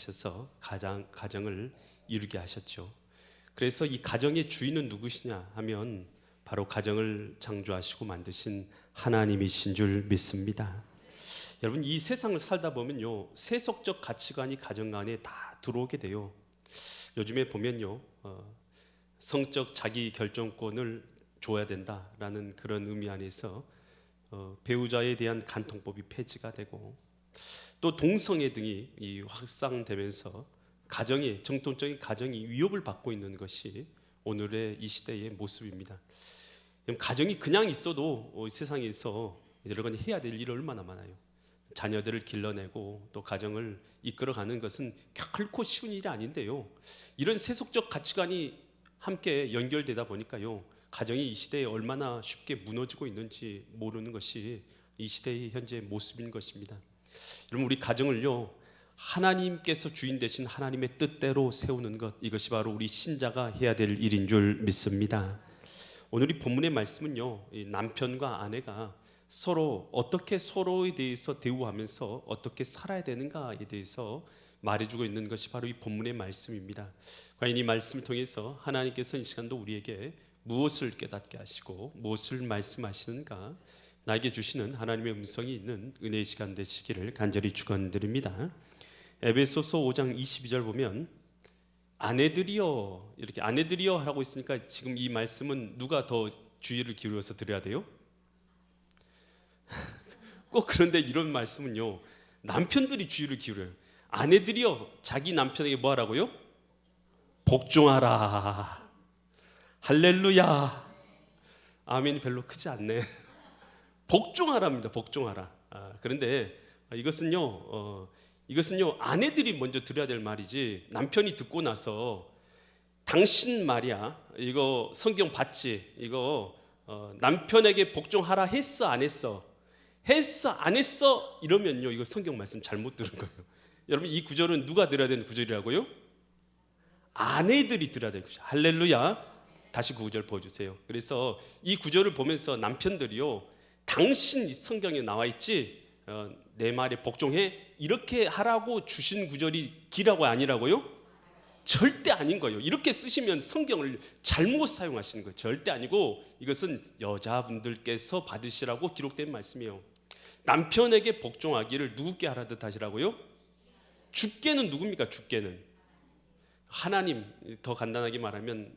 하셔서 가정을 이루게 하셨죠. 그래서 이 가정의 주인은 누구시냐 하면 바로 가정을 창조하시고 만드신 하나님이신 줄 믿습니다. 여러분, 이 세상을 살다 보면요, 세속적 가치관이 가정 안에 다 들어오게 돼요. 요즘에 보면요, 성적 자기 결정권을 줘야 된다라는 그런 의미 안에서 배우자에 대한 간통법이 폐지가 되고, 또 동성애 등이 확산되면서 정통적인 가정이 위협을 받고 있는 것이 오늘의 이 시대의 모습입니다. 가정이 그냥 있어도 세상에서 여러가지 해야 될 일이 얼마나 많아요. 자녀들을 길러내고 또 가정을 이끌어가는 것은 결코 쉬운 일이 아닌데요, 이런 세속적 가치관이 함께 연결되다 보니까요, 가정이 이 시대에 얼마나 쉽게 무너지고 있는지 모르는 것이 이 시대의 현재 모습인 것입니다. 여러분, 우리 가정을요, 하나님께서 주인 되신 하나님의 뜻대로 세우는 것, 이것이 바로 우리 신자가 해야 될 일인 줄 믿습니다. 오늘 이 본문의 말씀은요, 이 남편과 아내가 서로 어떻게 서로에 대해서 대우하면서 어떻게 살아야 되는가에 대해서 말해주고 있는 것이 바로 이 본문의 말씀입니다. 과연 이 말씀을 통해서 하나님께서 이 시간도 우리에게 무엇을 깨닫게 하시고 무엇을 말씀하시는가, 나에게 주시는 하나님의 음성이 있는 은혜의 시간 되시기를 간절히 축원드립니다. 에베소서 5장 22절 보면 아내들이여, 이렇게 아내들이여 하고 있으니까 지금 이 말씀은 누가 더 주의를 기울여서 들어야 돼요? 꼭 그런데 이런 말씀은요, 남편들이 주의를 기울여요. 아내들이여 자기 남편에게 뭐 하라고요? 복종하라. 할렐루야. 아멘이 별로 크지 않네. 복종하라입니다. 복종하라. 그런데 이것은요 아내들이 먼저 들어야 될 말이지, 남편이 듣고 나서 당신 말이야, 이거 성경 봤지? 이거 남편에게 복종하라 했어 안 했어? 했어 안 했어? 이러면요, 이거 성경 말씀 잘못 들은 거예요. 여러분, 이 구절은 누가 들어야 되는 구절이라고요? 아내들이 들어야 되는 구절. 할렐루야. 다시 그 구절 보여주세요. 그래서 이 구절을 보면서 남편들이요, 당신 성경에 나와 있지, 내 말에 복종해, 이렇게 하라고 주신 구절이 기라고 아니라고요? 절대 아닌 거예요. 이렇게 쓰시면 성경을 잘못 사용하시는 거예요. 절대 아니고 이것은 여자분들께서 받으시라고 기록된 말씀이에요. 남편에게 복종하기를 누구께 하라듯 하시라고요? 주께는 누굽니까? 주께는 하나님. 더 간단하게 말하면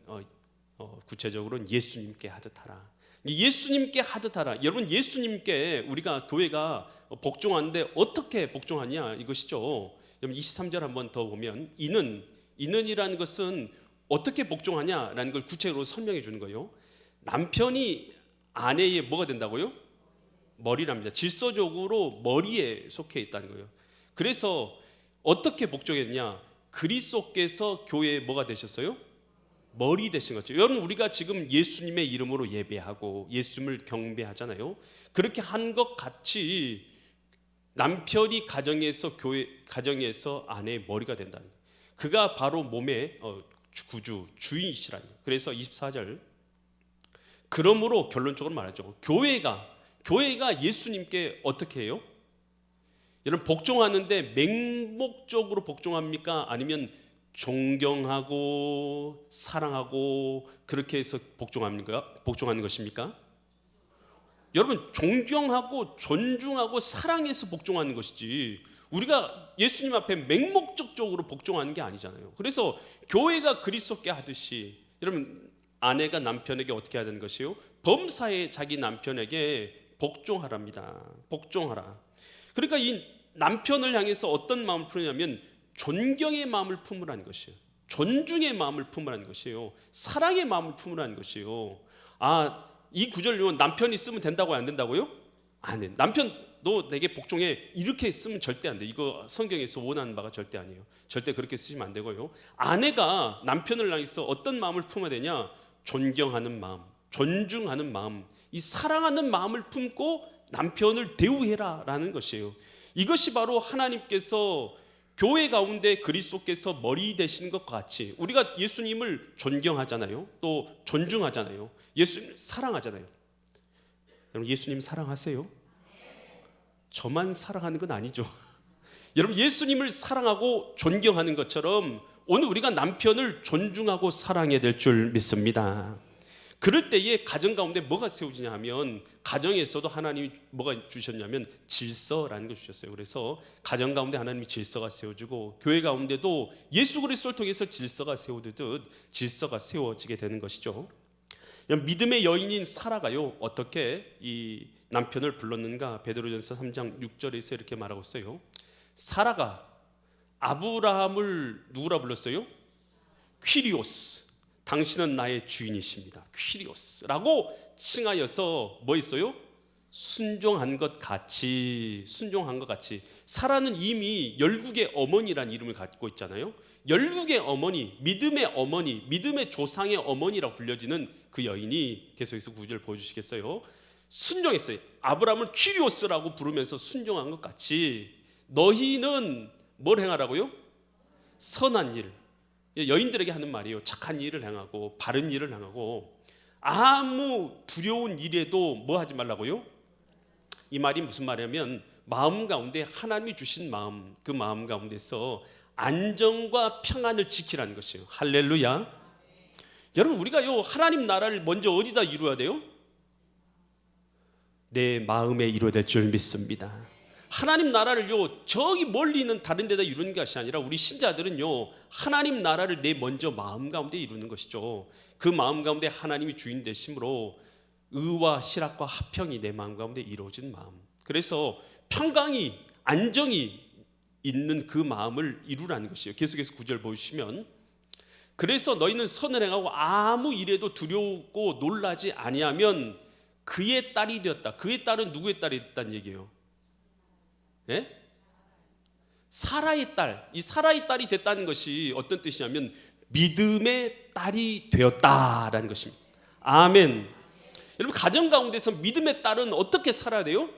구체적으로는 예수님께 하듯 하라. 예수님께 하듯 하라. 여러분, 예수님께 우리가 교회가 복종하는데 어떻게 복종하냐 이것이죠. 여러분, 23절 한번 더 보면 이는이라는 것은 어떻게 복종하냐라는 걸 구체적으로 설명해 주는 거예요. 남편이 아내의 뭐가 된다고요? 머리랍니다. 질서적으로 머리에 속해 있다는 거예요. 그래서 어떻게 복종했냐? 그리스도께서 교회에 뭐가 되셨어요? 머리 되신 거죠. 여러분, 우리가 지금 예수님의 이름으로 예배하고 예수님을 경배하잖아요. 그렇게 한 것 같이 남편이 가정에서 아내의 머리가 된다는 거예요. 그가 바로 몸의 구주, 주인이시라는 거예요. 그래서 24절, 그러므로 결론적으로 말하죠. 교회가 예수님께 어떻게 해요? 여러분, 복종하는데 맹목적으로 복종합니까? 아니면 존경하고 사랑하고 그렇게 해서 복종하는 것입니까? 여러분, 존경하고 존중하고 사랑해서 복종하는 것이지, 우리가 예수님 앞에 맹목적으로 복종하는 게 아니잖아요. 그래서 교회가 그리스도께 하듯이, 여러분, 아내가 남편에게 어떻게 해야 되는 것이요? 범사에 자기 남편에게 복종하랍니다. 복종하라. 그러니까 이 남편을 향해서 어떤 마음을 품으냐면 존경의 마음을 품으라는 것이에요. 존중의 마음을 품으라는 것이에요. 사랑의 마음을 품으라는 것이에요. 이 구절로 남편이 쓰면 된다고요, 안 된다고요? 안 돼. 남편 너 내게 복종해, 이렇게 쓰면 절대 안 돼. 이거 성경에서 원하는 바가 절대 아니에요. 절대 그렇게 쓰시면 안 되고요. 아내가 남편을 향해서 어떤 마음을 품어야 되냐? 존경하는 마음, 존중하는 마음, 이 사랑하는 마음을 품고 남편을 대우해라라는 것이에요. 이것이 바로 하나님께서 교회 가운데 그리스도께서 머리 되시는 것과 같이 우리가 예수님을 존경하잖아요. 또 존중하잖아요. 예수님을 사랑하잖아요. 여러분, 예수님 사랑하세요? 저만 사랑하는 건 아니죠. 여러분, 예수님을 사랑하고 존경하는 것처럼 오늘 우리가 남편을 존중하고 사랑해야 될 줄 믿습니다. 그럴 때에 가정 가운데 뭐가 세워지냐 하면, 가정에서도 하나님이 뭐가 주셨냐면 질서라는 걸 주셨어요. 그래서 가정 가운데 하나님이 질서가 세워지고, 교회 가운데도 예수 그리스도를 통해서 질서가 세워지듯 질서가 세워지게 되는 것이죠. 믿음의 여인인 사라가요, 어떻게 이 남편을 불렀는가? 베드로전서 3장 6절에서 이렇게 말하고 있어요. 사라가 아브라함을 누구라 불렀어요? 퀴리오스, 당신은 나의 주인이십니다. 퀴리오스라고 칭하여서 뭐 있어요? 순종한 것 같이, 순종한 것 같이. 사라는 이미 열국의 어머니란 이름을 갖고 있잖아요. 열국의 어머니, 믿음의 어머니, 믿음의 조상의 어머니라고 불려지는 그 여인이 계속해서 구절을 보여주시겠어요? 순종했어요. 아브라함을 퀴리오스라고 부르면서 순종한 것 같이 너희는 뭘 행하라고요? 선한 일. 여인들에게 하는 말이에요. 착한 일을 행하고 바른 일을 행하고, 아무 두려운 일에도 뭐 하지 말라고요? 이 말이 무슨 말이냐면, 마음 가운데 하나님이 주신 마음, 그 마음 가운데서 안정과 평안을 지키라는 것이에요. 할렐루야. 여러분, 우리가요 하나님 나라를 먼저 어디다 이루어야 돼요? 내 마음에 이루어야 될 줄 믿습니다. 하나님 나라를요 저기 멀리 있는 다른 데다 이루는 것이 아니라, 우리 신자들은요 하나님 나라를 내 먼저 마음 가운데 이루는 것이죠. 그 마음 가운데 하나님이 주인 되심으로 의와 실학과 화평이 내 마음 가운데 이루어진 마음, 그래서 평강이, 안정이 있는 그 마음을 이루라는 것이에요. 계속해서 9절 보시면, 그래서 너희는 선을 행하고 아무 일에도 두려우고 놀라지 아니하면 그의 딸이 되었다. 그의 딸은 누구의 딸이 됐다는 얘기예요? 예? 사라의 딸. 이 사라의 딸이 됐다는 것이 어떤 뜻이냐면 믿음의 딸이 되었다라는 것입니다. 아멘. 여러분, 가정 가운데서 믿음의 딸은 어떻게 살아야 돼요?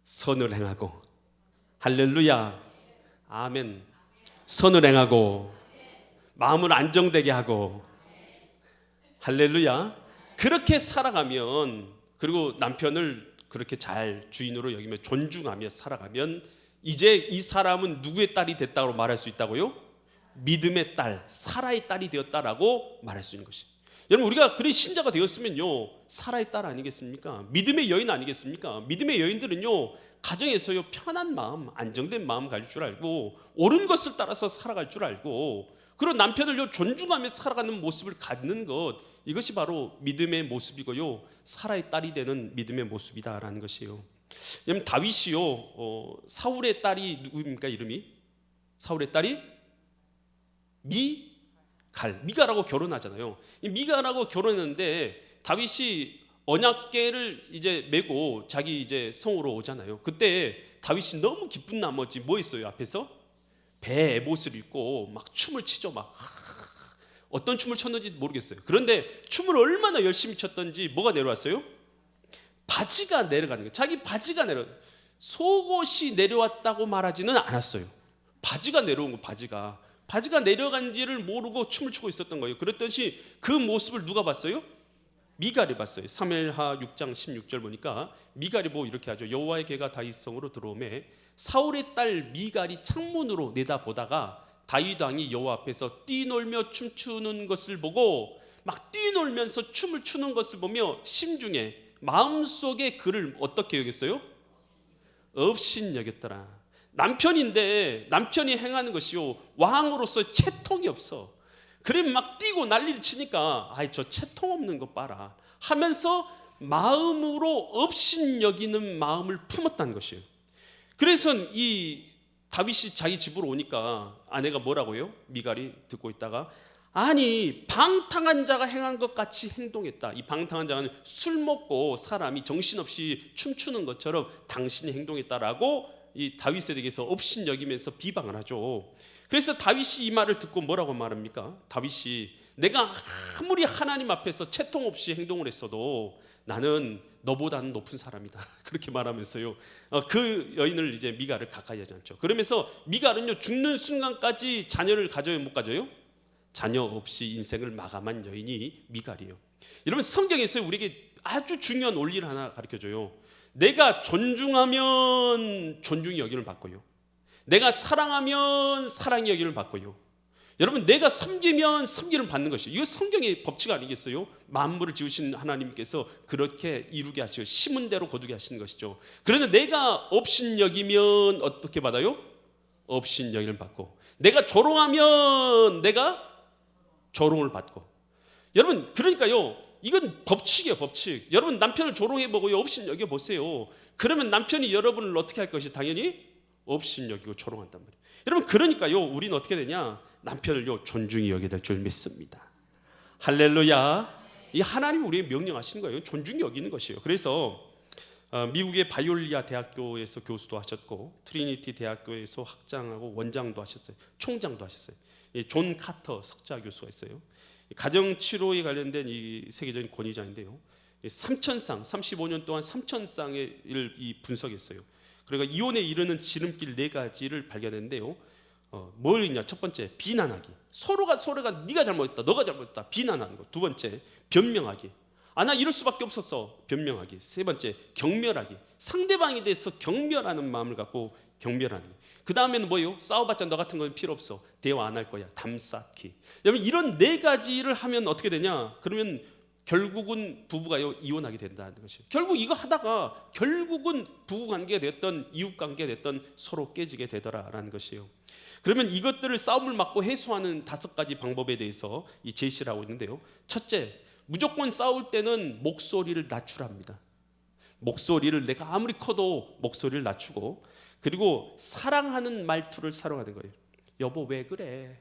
선을 행하고. 할렐루야. 아멘. 선을 행하고 마음을 안정되게 하고. 할렐루야. 그렇게 살아가면, 그리고 남편을 그렇게 잘 주인으로 여기며 존중하며 살아가면, 이제 이 사람은 누구의 딸이 됐다고 말할 수 있다고요? 믿음의 딸, 사라의 딸이 되었다라고 말할 수 있는 것입니다. 여러분, 우리가 그래 신자가 되었으면요 사라의 딸 아니겠습니까? 믿음의 여인 아니겠습니까? 믿음의 여인들은요 가정에서요 편한 마음, 안정된 마음 가질 줄 알고, 옳은 것을 따라서 살아갈 줄 알고, 그리고 남편을요 존중하며 살아가는 모습을 갖는 것, 이것이 바로 믿음의 모습이고요 사라의 딸이 되는 믿음의 모습이다라는 것이에요. 여러분, 다윗이요 사울의 딸이 누구입니까? 이름이 사울의 딸이 미가라고 결혼하잖아요. 이 미가라고 결혼했는데 다윗이 언약궤를 이제 메고 자기 이제 성으로 오잖아요. 그때 다윗이 너무 기쁜 나머지 뭐 했어요? 앞에서 배 에봇을 입고 막 춤을 치죠. 막 어떤 춤을 췄는지 모르겠어요. 그런데 춤을 얼마나 열심히 췄던지 뭐가 내려왔어요? 바지가 내려가는 거예요. 자기 바지가 속옷이 내려왔다고 말하지는 않았어요. 바지가 내려온 거, 바지가 내려간지를 모르고 춤을 추고 있었던 거예요. 그랬더니 그 모습을 누가 봤어요? 미갈이 봤어요. 사무엘하 6장 16절 보니까 미갈이 뭐 이렇게 하죠. 여호와의 개가 다윗 성으로 들어오매 사울의 딸 미갈이 창문으로 내다보다가 다윗 왕이 여호와 앞에서 뛰놀며 춤추는 것을 보고, 막 뛰놀면서 춤을 추는 것을 보며 심중에, 마음속에 그를 어떻게 여겼어요? 업신여겼더라. 남편인데 남편이 행하는 것이요 왕으로서 채통이 없어. 그래 막 뛰고 난리를 치니까 아이 저 채통 없는 거 봐라 하면서 마음으로 업신여기는 마음을 품었다는 것이에요. 그래서 이 다윗이 자기 집으로 오니까 아내가 뭐라고요? 미갈이 듣고 있다가, 아니 방탕한 자가 행한 것 같이 행동했다. 이 방탕한 자는 술 먹고 사람이 정신없이 춤추는 것처럼 당신이 행동했다라고 이 다윗에 대해서 업신여기면서 비방을 하죠. 그래서 다윗이 이 말을 듣고 뭐라고 말합니까? 다윗이 내가 아무리 하나님 앞에서 채통 없이 행동을 했어도 나는 너보다는 높은 사람이다. 그렇게 말하면서요 그 여인을 이제 미갈을 가까이 하지 않죠. 그러면서 미갈은요 죽는 순간까지 자녀를 가져요, 못 가져요? 자녀 없이 인생을 마감한 여인이 미갈이에요. 여러분, 성경에서 우리에게 아주 중요한 원리를 하나 가르쳐줘요. 내가 존중하면 존중이 여김을 받고요, 내가 사랑하면 사랑의 여김을 받고요. 여러분, 내가 섬기면 섬기는 받는 것이에요. 이거 성경의 법칙 아니겠어요? 만물을 지으신 하나님께서 그렇게 이루게 하시고 심은 대로 거두게 하시는 것이죠. 그런데 내가 업신여기면 어떻게 받아요? 업신여김을 받고, 내가 조롱하면 내가 조롱을 받고. 여러분, 그러니까요, 이건 법칙이에요, 법칙. 여러분, 남편을 조롱해보고요, 업신여겨보세요. 그러면 남편이 여러분을 어떻게 할 것이? 당연히 업신여기고 조롱한단 말이에요. 여러분, 그러니까요, 우리는 어떻게 되냐? 남편을요, 존중히 여겨야 될 줄 믿습니다. 할렐루야. 이 하나님이 우리에게 명령하시는 거예요. 존중히 여기는 것이에요. 그래서 미국의 바이올리아 대학교에서 교수도 하셨고, 트리니티 대학교에서 학장하고 원장도 하셨어요. 총장도 하셨어요. 존 카터 석자 교수가 있어요. 가정 치료에 관련된 이 세계적인 권위자인데요. 3,000쌍, 35년 동안 3,000쌍을 분석했어요. 그러니까 이혼에 이르는 지름길 4가지를 발견했는데요. 뭘 있냐? 첫 번째, 비난하기. 서로가 네가 잘못했다, 너가 잘못했다, 비난하는 것. 두 번째, 변명하기. 나 이럴 수밖에 없었어, 변명하기. 세 번째, 경멸하기. 상대방에 대해서 경멸하는 마음을 갖고 경멸하는 것. 그 다음에는 뭐예요? 싸워봤자 너 같은 건 필요 없어, 대화 안 할 거야, 담쌓기. 여러분, 이런 4가지를 하면 어떻게 되냐? 그러면 결국은 부부가요, 이혼하게 된다는 것이에요. 결국 이거 하다가 결국은 부부관계가 됐던 이웃관계가 됐던 서로 깨지게 되더라라는 것이에요. 그러면 이것들을 싸움을 막고 해소하는 5가지 방법에 대해서 제시를 하고 있는데요. 첫째, 무조건 싸울 때는 목소리를 낮추랍니다. 목소리를, 내가 아무리 커도 목소리를 낮추고, 그리고 사랑하는 말투를 사용하는 거예요. 여보 왜 그래?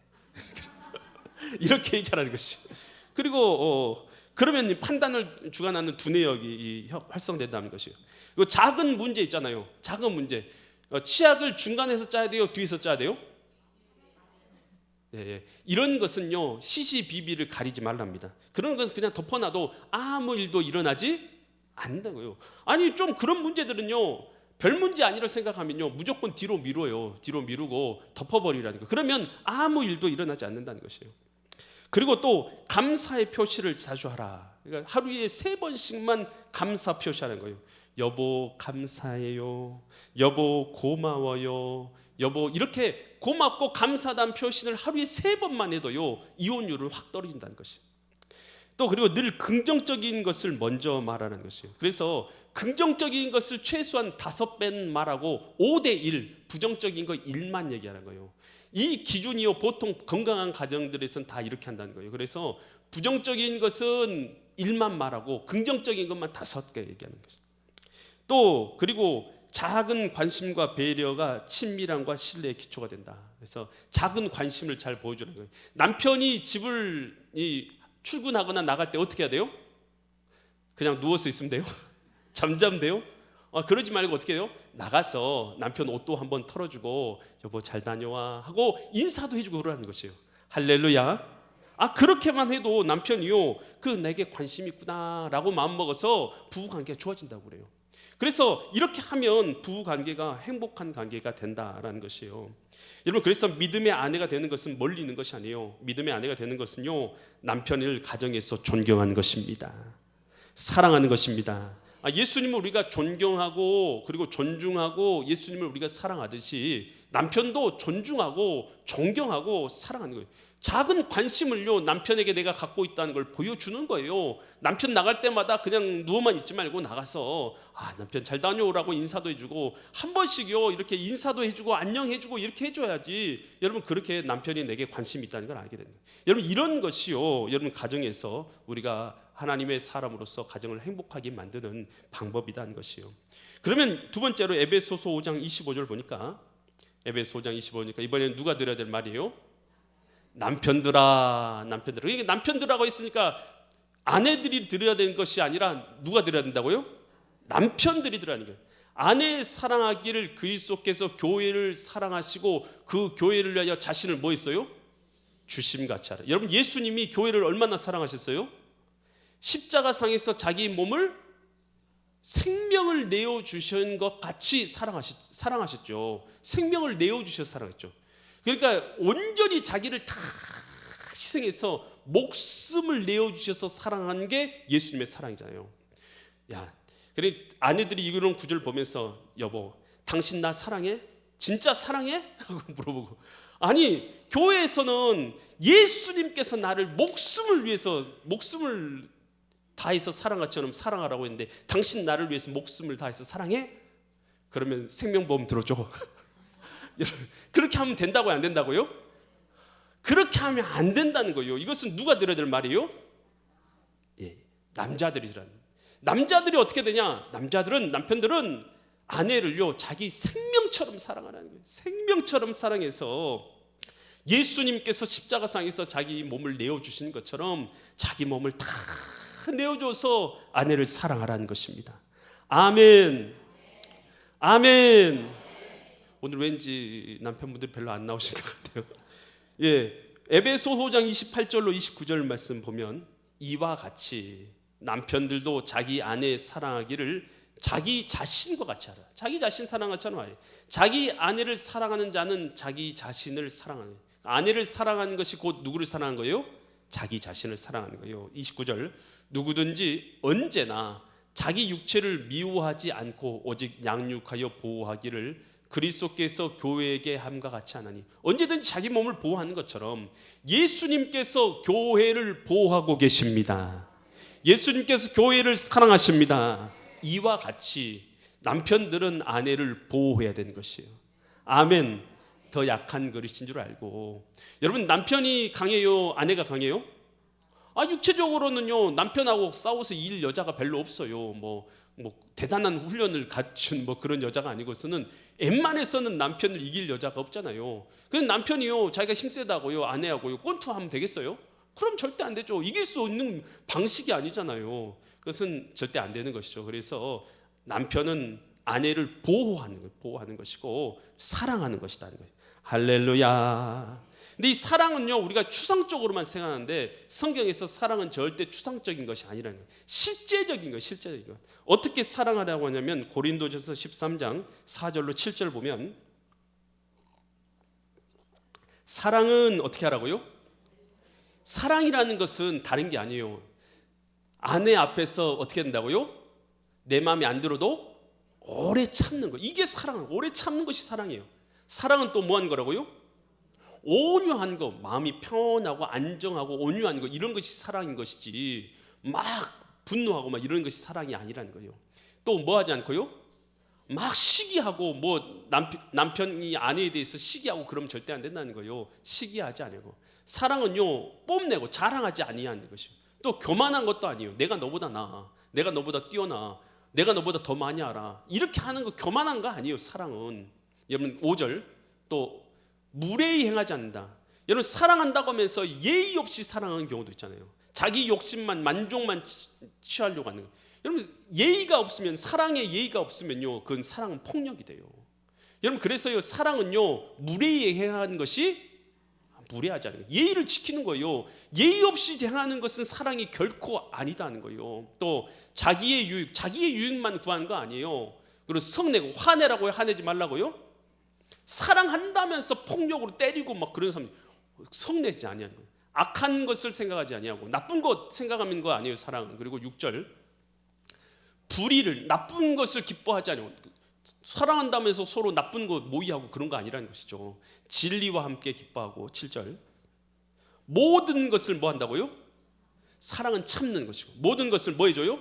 이렇게 얘기하는 것이죠. 그리고 그러면 판단을 주관하는 두뇌력이 활성된다는 것이에요. 그리고 작은 문제 있잖아요. 작은 문제. 치약을 중간에서 짜야 돼요? 뒤에서 짜야 돼요? 예. 이런 것은요, 시시비비를 가리지 말랍니다. 그런 것은 그냥 덮어놔도 아무 일도 일어나지 않는다고요. 아니, 좀 그런 문제들은요, 별 문제 아니라고 생각하면요, 무조건 뒤로 미뤄요. 뒤로 미루고 덮어버리라는 거. 그러면 아무 일도 일어나지 않는다는 것이에요. 그리고 또 감사의 표시를 자주 하라. 그러니까 하루에 3번씩만 감사 표시하는 거예요. 여보 감사해요, 여보 고마워요, 여보, 이렇게 고맙고 감사하다는 표시를 하루에 3번만 해도요, 이혼율은 확 떨어진다는 것이에요. 또 그리고 늘 긍정적인 것을 먼저 말하는 것이에요. 그래서 긍정적인 것을 최소한 5배 말하고 5대1, 부정적인 거 1만 얘기하는 거예요. 이 기준이요, 보통 건강한 가정들에서는 다 이렇게 한다는 거예요. 그래서 부정적인 것은 1만 말하고 긍정적인 것만 5개 얘기하는 것이죠. 또 그리고 작은 관심과 배려가 친밀함과 신뢰의 기초가 된다. 그래서 작은 관심을 잘 보여주는 거예요. 남편이 집을 출근하거나 나갈 때 어떻게 해야 돼요? 그냥 누워서 있으면 돼요? 잠자면 돼요? 그러지 말고 어떻게 해요? 나가서 남편 옷도 한번 털어주고 여보 잘 다녀와 하고 인사도 해주고 그러는 것이에요. 할렐루야. 그렇게만 해도 남편이요, 내게 관심 있구나 라고 마음먹어서 부부관계가 좋아진다고 그래요. 그래서 이렇게 하면 부부관계가 행복한 관계가 된다라는 것이에요. 여러분, 그래서 믿음의 아내가 되는 것은 멀리 있는 것이 아니에요. 믿음의 아내가 되는 것은요, 남편을 가정에서 존경하는 것입니다. 사랑하는 것입니다. 예수님을 우리가 존경하고 그리고 존중하고 예수님을 우리가 사랑하듯이 남편도 존중하고 존경하고 사랑하는 거예요. 작은 관심을요, 남편에게 내가 갖고 있다는 걸 보여주는 거예요. 남편 나갈 때마다 그냥 누워만 있지 말고 나가서 남편 잘 다녀오라고 인사도 해주고, 한 번씩요 이렇게 인사도 해주고 안녕해주고 이렇게 해줘야지, 여러분 그렇게 남편이 내게 관심이 있다는 걸 알게 됩니다. 여러분, 이런 것이요, 여러분 가정에서 우리가 하나님의 사람으로서 가정을 행복하게 만드는 방법이라는 것이요. 그러면 두 번째로 에베소서 5장 25절 보니까, 에베소 5장 25절이니까 이번에는 누가 드려야 될 말이에요? 남편들아. 이게 남편들하고 있으니까 아내들이 드려야 되는 것이 아니라 누가 드려야 된다고요? 남편들이 드려야 하는 거예요. 아내 사랑하기를 그리스도께서 교회를 사랑하시고 그 교회를 위하여 자신을 뭐 했어요? 주심같이 하라. 여러분, 예수님이 교회를 얼마나 사랑하셨어요? 십자가상에서 자기 몸을 생명을 내어주신 것 같이 사랑하셨죠. 생명을 내어주셔서 사랑했죠. 그러니까 온전히 자기를 다 희생해서 목숨을 내어주셔서 사랑하는 게 예수님의 사랑이잖아요. 그래 아내들이 이런 구절을 보면서 여보 당신 나 사랑해? 진짜 사랑해? 하고 물어보고, 아니 교회에서는 예수님께서 나를 목숨을 다해서 사랑한 것처럼 사랑하라고 했는데 당신 나를 위해서 목숨을 다해서 사랑해? 그러면 생명보험 들어줘. 그렇게 하면 된다고요, 안 된다고요? 그렇게 하면 안 된다는 거예요. 이것은 누가 들어야 될 말이에요? 예, 남자들이란. 남자들이 어떻게 되냐? 남편들은 아내를요 자기 생명처럼 사랑하라는 거예요. 생명처럼 사랑해서 예수님께서 십자가상에서 자기 몸을 내어주신 것처럼 자기 몸을 다 내어줘서 아내를 사랑하라는 것입니다. 아멘. 아멘. 오늘 왠지 남편분들이 별로 안 나오신 것 같아요. 예, 에베소 5장 28절로 29절 말씀 보면 이와 같이 남편들도 자기 아내 사랑하기를 자기 자신과 같이 하라. 자기 자신 사랑하잖아요. 말이에요. 자기 아내를 사랑하는 자는 자기 자신을 사랑하는 거예요. 아내를 사랑하는 것이 곧 누구를 사랑하는 거예요? 자기 자신을 사랑하는 거예요. 29절 누구든지 언제나 자기 육체를 미워하지 않고 오직 양육하여 보호하기를 그리스도께서 교회에게 함과 같이 하나니. 언제든지 자기 몸을 보호하는 것처럼 예수님께서 교회를 보호하고 계십니다. 예수님께서 교회를 사랑하십니다. 이와 같이 남편들은 아내를 보호해야 되는 것이에요. 아멘. 더 약한 그릇인 줄 알고. 여러분, 남편이 강해요, 아내가 강해요? 육체적으로는요 남편하고 싸워서 이길 여자가 별로 없어요. 뭐 대단한 훈련을 갖춘 그런 여자가 아니고서는 웬만해서는 남편을 이길 여자가 없잖아요. 그럼 남편이요 자기가 힘세다고요 아내하고요 꼰투하면 되겠어요? 그럼 절대 안 되죠. 이길 수 있는 방식이 아니잖아요. 그것은 절대 안 되는 것이죠. 그래서 남편은 아내를 보호하는 것이고 사랑하는 것이라는 거예요. 할렐루야. 근데 이 사랑은요 우리가 추상적으로만 생각하는데 성경에서 사랑은 절대 추상적인 것이 아니라는 거예요. 실제적인 거예요. 실제적인 것. 어떻게 사랑하라고 하냐면 고린도전서 13장 4절로 7절 보면 사랑은 어떻게 하라고요? 사랑이라는 것은 다른 게 아니에요. 아내 앞에서 어떻게 된다고요? 내 마음에 안 들어도 오래 참는 거. 이게 사랑. 오래 참는 것이 사랑이에요. 사랑은 또 뭐 하는 거라고요? 온유한 거, 마음이 편하고 안정하고 온유한 거, 이런 것이 사랑인 것이지 막 분노하고 막 이런 것이 사랑이 아니라는 거예요. 또 뭐 하지 않고요? 막 시기하고 남편이 아내에 대해서 시기하고 그러면 절대 안 된다는 거예요. 시기하지 않고. 사랑은요 뽐내고 자랑하지 아니하는 것이요. 또 교만한 것도 아니에요. 내가 너보다 나아, 내가 너보다 뛰어나, 내가 너보다 더 많이 알아, 이렇게 하는 거 교만한 거 아니에요. 사랑은. 여러분 5절 또 무례히 행하지 않는다. 여러분 사랑한다고 하면서 예의 없이 사랑하는 경우도 있잖아요. 자기 욕심만 만족만 취하려고 하는 거. 여러분 예의가 없으면, 사랑에 예의가 없으면요 그건 사랑은 폭력이 돼요. 여러분 그래서요 사랑은요 무례히 행하는 것이 무례하지 않아요. 예의를 지키는 거예요. 예의 없이 행하는 것은 사랑이 결코 아니다는 거예요. 또 자기의 유익만 구하는 거 아니에요. 그리고 성내고 화내라고요? 화내지 말라고요? 사랑한다면서 폭력으로 때리고 막 그런 사람 성내지 아니하는 거예요. 악한 것을 생각하지 아니하고 나쁜 것 생각하는 거 아니에요. 사랑은. 그리고 6절 불의를, 나쁜 것을 기뻐하지 아니하고, 사랑한다면서 서로 나쁜 것 모의하고 그런 거 아니라는 것이죠. 진리와 함께 기뻐하고. 7절 모든 것을 뭐 한다고요? 사랑은 참는 것이고, 모든 것을 뭐 해줘요?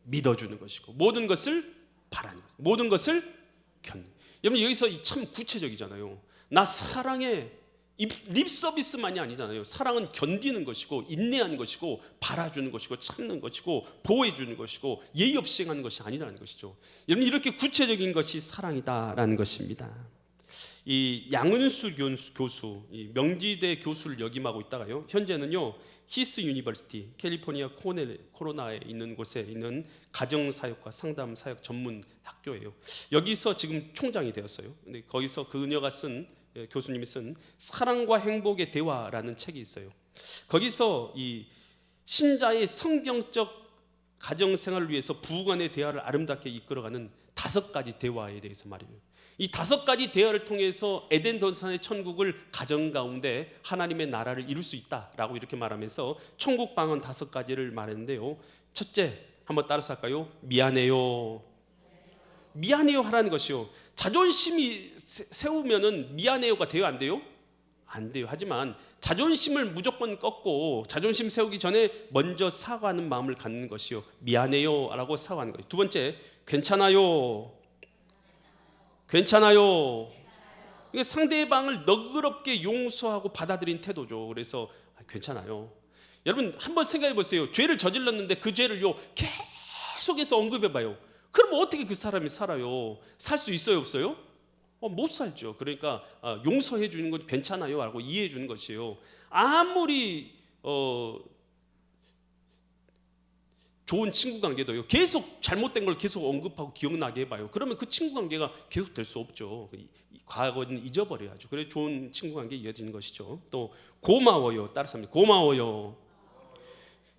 믿어주는 것이고, 모든 것을 바라는 것, 모든 것을 견디는. 여러분 여기서 참 구체적이잖아요. 나 사랑해, 립 서비스만이 아니잖아요. 사랑은 견디는 것이고, 인내하는 것이고, 바라주는 것이고, 참는 것이고, 보호해주는 것이고, 예의 없이 행하는 것이 아니라는 것이죠. 여러분 이렇게 구체적인 것이 사랑이다라는 것입니다. 이 양은수 교수, 이 명지대 교수를 역임하고 있다가요, 현재는요 히스 유니버시티 캘리포니아 코로나에 있는 곳에 있는 가정사역과 상담사역 전문 학교예요. 여기서 지금 총장이 되었어요. 근데 거기서 그녀가 교수님이 쓴 사랑과 행복의 대화라는 책이 있어요. 거기서 이 신자의 성경적 가정생활을 위해서 부부간의 대화를 아름답게 이끌어가는 5가지 대화에 대해서 말이에요. 이 5가지 대화를 통해서 에덴 동산의 천국을 가정 가운데 하나님의 나라를 이룰 수 있다라고 이렇게 말하면서 천국 방언 5가지를 말했는데요. 첫째, 한번 따라서 할까요? 미안해요. 미안해요 하라는 것이요. 자존심이 세우면은 미안해요가 돼요, 안 돼요? 안 돼요. 하지만 자존심을 무조건 꺾고 자존심 세우기 전에 먼저 사과하는 마음을 갖는 것이요, 미안해요 라고 사과하는 거예요. 두 번째, 괜찮아요. 괜찮아요. 이게 상대방을 너그럽게 용서하고 받아들인 태도죠. 그래서 괜찮아요. 여러분 한번 생각해 보세요. 죄를 저질렀는데 그 죄를요 계속해서 언급해 봐요. 그럼 어떻게 그 사람이 살아요? 살 수 있어요, 없어요? 못 살죠. 그러니까 용서해 주는 건 괜찮아요 라고 이해해 주는 것이에요. 아무리 좋은 친구 관계도요, 계속 잘못된 걸 계속 언급하고 기억나게 해봐요. 그러면 그 친구 관계가 계속 될 수 없죠. 과거는 잊어버려야죠. 그래 좋은 친구 관계 이어지는 것이죠. 또 고마워요. 따라서 합니다. 고마워요.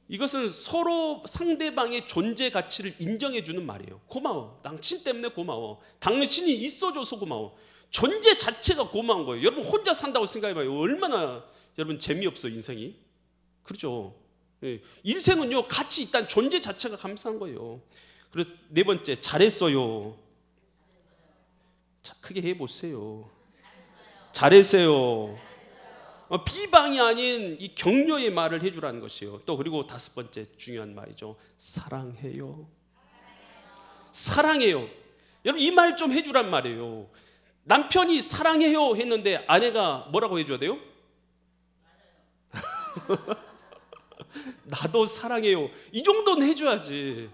이것은 서로 상대방의 존재 가치를 인정해 주는 말이에요. 고마워. 당신 때문에 고마워. 당신이 있어줘서 고마워. 존재 자체가 고마운 거예요. 여러분 혼자 산다고 생각해봐요. 얼마나 여러분 재미없어 인생이. 그렇죠. 인생은요 가치 있다는 존재 자체가 감사한 거예요. 그리고 네 번째, 잘했어요. 자, 크게 해보세요. 잘했어요. 비방이 아닌 이 격려의 말을 해주라는 것이요. 또 그리고 다섯 번째 중요한 말이죠. 사랑해요. 사랑해요. 여러분 이 말 좀 해주란 말이에요. 남편이 사랑해요 했는데 아내가 뭐라고 해줘야 돼요? 나도 사랑해요. 이 정도는 해줘야지.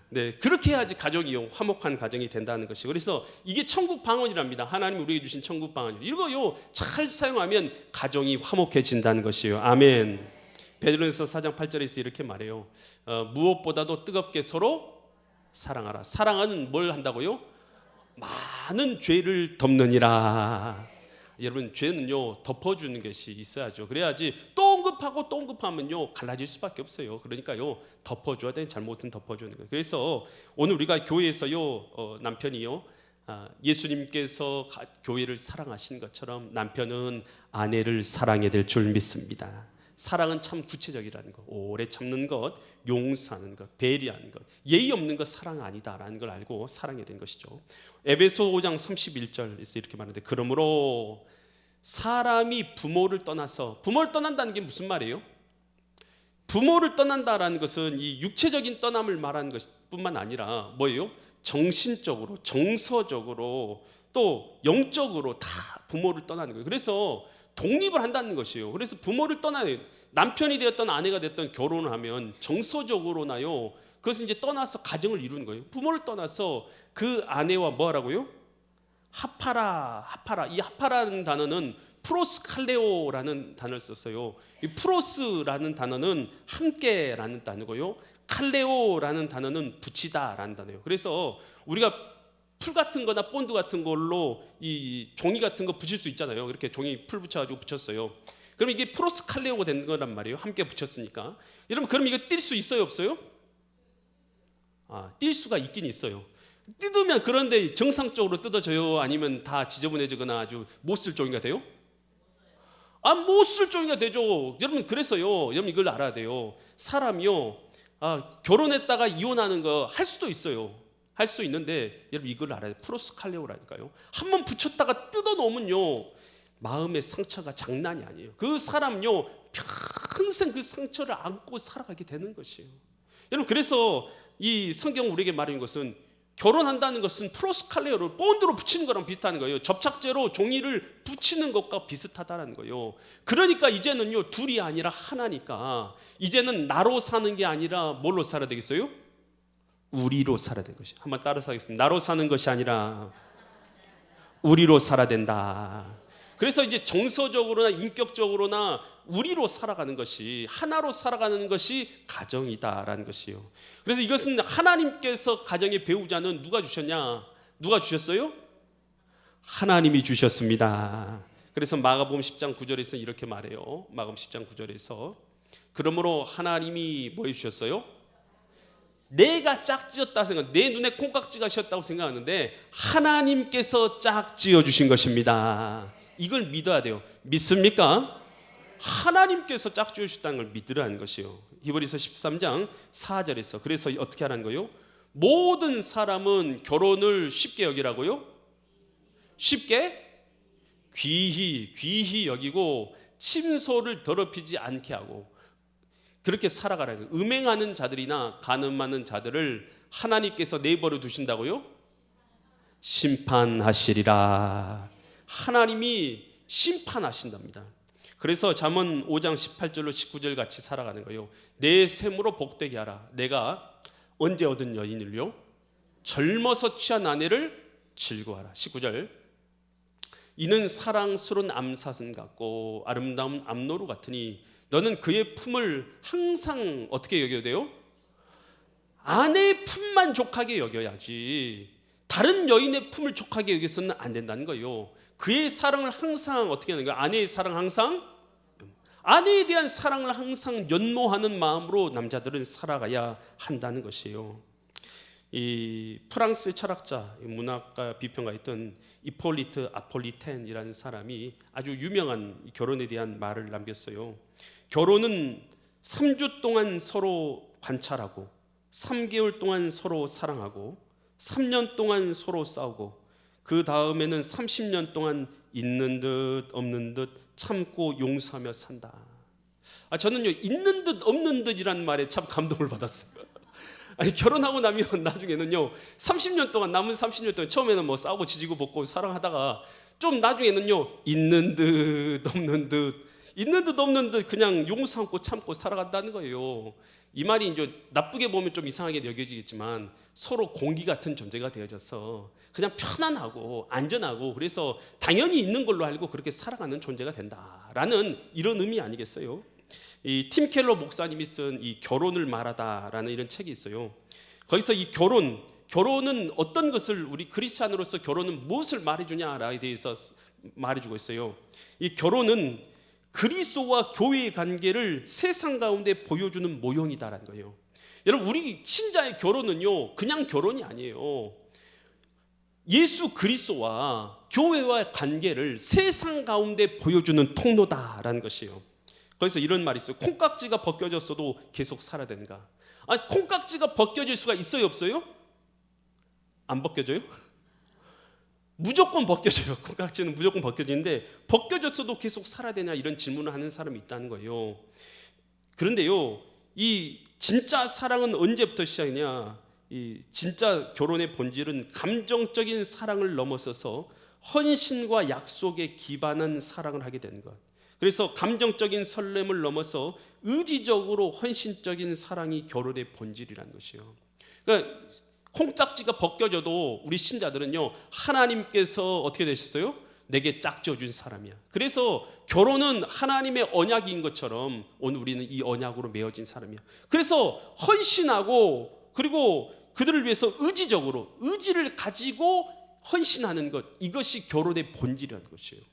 네, 그렇게 해야지 가정이 화목한 가정이 된다는 것이고, 그래서 이게 천국 방언이랍니다. 하나님 우리에게 주신 천국 방언. 이거요 잘 사용하면 가정이 화목해진다는 것이에요. 아멘. 베드로전서 4장 8절에서 이렇게 말해요. 무엇보다도 뜨겁게 서로 사랑하라. 사랑은 뭘 한다고요? 많은 죄를 덮느니라. 여러분 죄는요 덮어주는 것이 있어야죠. 그래야지 또 언급하고 또 언급하면요 갈라질 수밖에 없어요. 그러니까요 덮어줘야 돼. 잘못은 덮어주는 거예요. 그래서 오늘 우리가 교회에서요 남편이요 예수님께서 교회를 사랑하신 것처럼 남편은 아내를 사랑해야 될 줄 믿습니다. 사랑은 참 구체적이라는 것, 오래 참는 것, 용서하는 것, 배려하는 것, 예의 없는 것 사랑 아니다라는 걸 알고 사랑해야 되는 것이죠. 에베소 5장 31절에서 이렇게 말하는데, 그러므로 사람이 부모를 떠나서, 부모를 떠난다는 게 무슨 말이에요? 부모를 떠난다라는 것은 이 육체적인 떠남을 말하는 것뿐만 아니라 뭐예요? 정신적으로, 정서적으로, 또 영적으로 다 부모를 떠나는 거예요. 그래서 독립을 한다는 것이에요. 그래서 부모를 떠나요. 남편이 되었던 아내가 되었던 결혼을 하면 정서적으로나요 그것은 이제 떠나서 가정을 이루는 거예요. 부모를 떠나서 그 아내와 뭐 하라고요? 합하라. 이 합하라는 단어는 프로스칼레오라는 단어를 썼어요. 이 프로스라는 단어는 함께라는 단어고요, 칼레오라는 단어는 붙이다라는 단어예요. 그래서 우리가 풀 같은 거나 본드 같은 걸로 이 종이 같은 거 붙일 수 있잖아요. 이렇게 종이 풀 붙여가지고 붙였어요. 그럼 이게 프로스칼레오가 된 거란 말이에요. 함께 붙였으니까. 여러분 그럼 이거 뛸 수 있어요, 없어요? 뛸 수가 있긴 있어요. 뜯으면, 그런데 정상적으로 뜯어져요? 아니면 다 지저분해지거나 아주 못 쓸 종이가 돼요? 못 쓸 종이가 되죠. 여러분 그래서요 여러분 이걸 알아야 돼요. 사람이요 결혼했다가 이혼하는 거 할 수도 있어요. 할 수 있는데 여러분 이걸 알아야 돼요. 프로스칼레오라니까요. 한번 붙였다가 뜯어놓으면요 마음의 상처가 장난이 아니에요. 그 사람요 평생 그 상처를 안고 살아가게 되는 것이에요. 여러분 그래서 이 성경 우리에게 말하는 것은, 결혼한다는 것은 프로스칼레오를 본드로 붙이는 거랑 비슷한 거예요. 접착제로 종이를 붙이는 것과 비슷하다는 거예요. 그러니까 이제는요 둘이 아니라 하나니까, 이제는 나로 사는 게 아니라 뭘로 살아야 되겠어요? 우리로 살아야 되는 것이. 한번 따라서 하겠습니다. 나로 사는 것이 아니라 우리로 살아야 된다. 그래서 이제 정서적으로나 인격적으로나 우리로 살아가는 것이, 하나로 살아가는 것이 가정이다라는 것이에요. 그래서 이것은 하나님께서 가정의 배우자는 누가 주셨냐? 누가 주셨어요? 하나님이 주셨습니다. 그래서 마가복음 10장 9절에서 이렇게 말해요. 마가복음 10장 9절에서 그러므로 하나님이 뭐 해주셨어요? 내가 짝지었다 생각, 내 눈에 콩깍지가 씌었다고 생각하는데 하나님께서 짝지어 주신 것입니다. 이걸 믿어야 돼요. 믿습니까? 하나님께서 짝지어 주셨다는 걸 믿으라는 것이요. 히브리서 13장 4절에서 그래서 어떻게 하라는 거예요? 모든 사람은 결혼을 쉽게 여기라고요? 쉽게? 귀히 여기고 침소를 더럽히지 않게 하고 그렇게 살아가라는 거예요. 음행하는 자들이나 간음하는 자들을 하나님께서 내버려 두신다고요? 심판하시리라. 하나님이 심판하신답니다. 그래서 잠언 5장 18절로 19절 같이 살아가는 거예요. 내 셈으로 복되게 하라. 내가 언제 얻은 여인을요? 젊어서 취한 아내를 즐거워하라. 19절. 이는 사랑스러운 암사슴 같고 아름다운 암노루 같으니 너는 그의 품을 항상 어떻게 여겨야 돼요? 아내의 품만 족하게 여겨야지 다른 여인의 품을 족하게 여겨서는 안 된다는 거예요. 그의 사랑을 항상 어떻게 하는 거예요? 아내의 사랑 항상, 아내에 대한 사랑을 항상 연모하는 마음으로 남자들은 살아가야 한다는 것이에요. 이 프랑스 철학자, 문학가, 비평가였던 이폴리트 아폴리텐이라는 사람이 아주 유명한 결혼에 대한 말을 남겼어요. 결혼은 3주 동안 서로 관찰하고 3개월 동안 서로 사랑하고 3년 동안 서로 싸우고 그 다음에는 30년 동안 있는 듯 없는 듯 참고 용서하며 산다. 저는요, 있는 듯 없는 듯이라는 말에 참 감동을 받았어요. 아니, 결혼하고 나면 나중에는요 30년 동안, 남은 30년 동안 처음에는 뭐 싸우고 지지고 볶고 사랑하다가 좀 나중에는요 있는 듯 없는 듯 그냥 용서 참고 살아간다는 거예요. 이 말이 이제 나쁘게 보면 좀 이상하게 여겨지겠지만 서로 공기 같은 존재가 되어져서 그냥 편안하고 안전하고 그래서 당연히 있는 걸로 알고 그렇게 살아가는 존재가 된다라는 이런 의미 아니겠어요? 이 팀 켈러 목사님이 쓴 이 결혼을 말하다라는 이런 책이 있어요. 거기서 이 결혼은 어떤 것을, 우리 크리스찬으로서 결혼은 무엇을 말해주냐에 대해서 말해주고 있어요. 이 결혼은 그리스도와 교회의 관계를 세상 가운데 보여주는 모형이다라는 거예요. 여러분, 우리 신자의 결혼은요 그냥 결혼이 아니에요. 예수 그리스도와 교회와의 관계를 세상 가운데 보여주는 통로다라는 것이에요. 거기서 이런 말이 있어요. 콩깍지가 벗겨졌어도 계속 살아야 되는가? 콩깍지가 벗겨질 수가 있어요, 없어요? 안 벗겨져요? 무조건 벗겨져요. 콩깍지는 무조건 벗겨지는데 벗겨졌어도 계속 살아야 되냐, 이런 질문을 하는 사람이 있다는 거예요. 그런데요, 이 진짜 사랑은 언제부터 시작이냐? 이 진짜 결혼의 본질은 감정적인 사랑을 넘어서서 헌신과 약속에 기반한 사랑을 하게 되는 것. 그래서 감정적인 설렘을 넘어서 의지적으로 헌신적인 사랑이 결혼의 본질이라는 것이에요. 그러니까 콩깍지가 벗겨져도 우리 신자들은요 하나님께서 어떻게 되셨어요? 내게 짝지어준 사람이야. 그래서 결혼은 하나님의 언약인 것처럼 오늘 우리는 이 언약으로 맺어진 사람이야. 그래서 헌신하고 그리고 그들을 위해서 의지적으로 의지를 가지고 헌신하는 것, 이것이 결혼의 본질이라는 것이에요.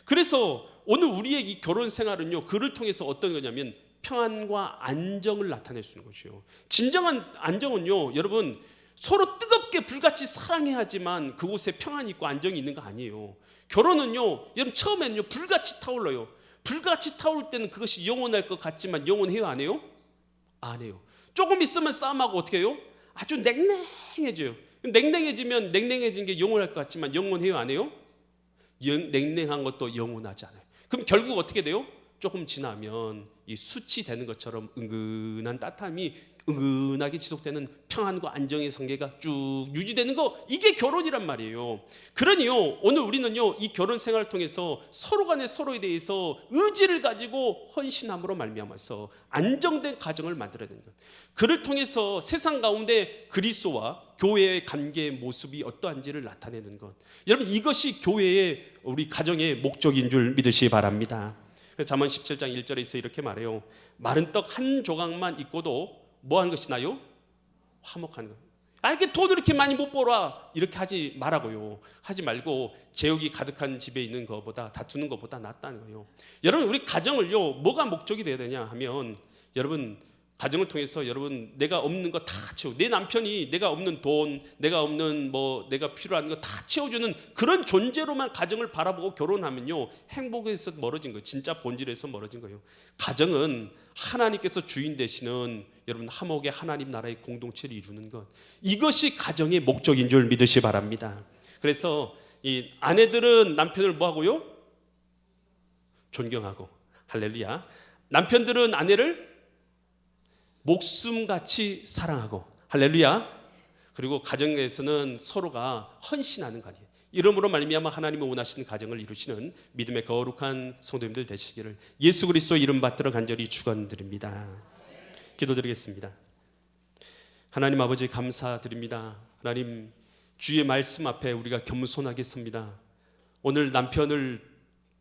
그래서 오늘 우리의 이 결혼 생활은요 그를 통해서 어떤 거냐면 평안과 안정을 나타낼 수 있는 것이에요. 진정한 안정은요 여러분 서로 뜨겁게 불같이 사랑해야지만 그곳에 평안이 있고 안정이 있는 거 아니에요. 결혼은요 여러분 처음에는요 불같이 타올라요. 불같이 타올 때는 그것이 영원할 것 같지만 영원해요, 안 해요? 안 해요. 조금 있으면 싸움하고 어떻게 해요? 아주 냉랭해져요. 냉랭해지면 냉랭해진 게 영원할 것 같지만 영원해요, 안 해요? 냉랭한 것도 영원하지 않아요. 그럼 결국 어떻게 돼요? 조금 지나면 이 숯이 되는 것처럼 은근한 따뜻함이 은근하게 지속되는 평안과 안정의 관계가 쭉 유지되는 거, 이게 결혼이란 말이에요. 그러니요 오늘 우리는요 이 결혼 생활을 통해서 서로 간에 서로에 대해서 의지를 가지고 헌신함으로 말미암아서 안정된 가정을 만들어야 되는 것. 그를 통해서 세상 가운데 그리스도와 교회의 관계의 모습이 어떠한지를 나타내는 것. 여러분 이것이 교회의 우리 가정의 목적인 줄 믿으시기 바랍니다. 잠언 17장 1절에서 이렇게 말해요. 마른 떡 한 조각만 있고도 뭐 하는 것이 나요? 화목하는 것. 이렇게 돈을 이렇게 많이 못 벌어 이렇게 하지 말라고요. 하지 말고 제육이 가득한 집에 있는 것보다 다투는 것보다 낫다는 거예요. 여러분 우리 가정을요 뭐가 목적이 되어야 되냐 하면 여러분 가정을 통해서 여러분 내가 없는 거 다 채워, 내 남편이 내가 없는 돈, 내가 없는 내가 필요한 거 다 채워주는 그런 존재로만 가정을 바라보고 결혼하면요, 행복에서 멀어진 거예요. 진짜 본질에서 멀어진 거예요. 가정은 하나님께서 주인 되시는 여러분 화목의 하나님 나라의 공동체를 이루는 것, 이것이 가정의 목적인 줄 믿으시 바랍니다. 그래서 이 아내들은 남편을 뭐하고요? 존경하고, 할렐루야. 남편들은 아내를 목숨같이 사랑하고, 할렐루야. 그리고 가정에서는 서로가 헌신하는 관계, 이러므로 말미암아 하나님이 원하시는 가정을 이루시는 믿음의 거룩한 성도님들 되시기를 예수 그리스도 이름 받들어 간절히 축원드립니다. 기도드리겠습니다. 하나님 아버지 감사드립니다. 하나님 주의 말씀 앞에 우리가 겸손하겠습니다. 오늘 남편을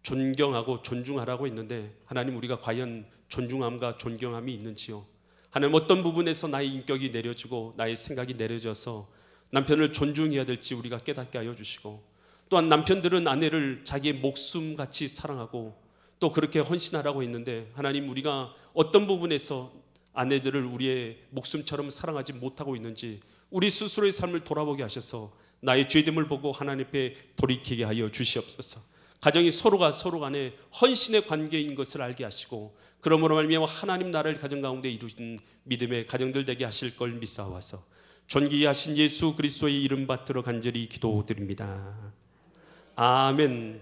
존경하고 존중하라고 했는데 하나님, 우리가 과연 존중함과 존경함이 있는지요? 하나님, 어떤 부분에서 나의 인격이 내려지고 나의 생각이 내려져서 남편을 존중해야 될지 우리가 깨닫게 하여 주시고, 또한 남편들은 아내를 자기의 목숨같이 사랑하고 또 그렇게 헌신하라고 했는데 하나님, 우리가 어떤 부분에서 아내들을 우리의 목숨처럼 사랑하지 못하고 있는지 우리 스스로의 삶을 돌아보게 하셔서 나의 죄됨을 보고 하나님 앞에 돌이키게 하여 주시옵소서. 가정이 서로가 서로 간에 헌신의 관계인 것을 알게 하시고, 그러므로 말미암아 하나님 나라를 가정 가운데 이루신 믿음의 가정들 되게 하실 걸 믿사와서 존귀하신 예수 그리스도의 이름 받들어 간절히 기도드립니다. 아멘.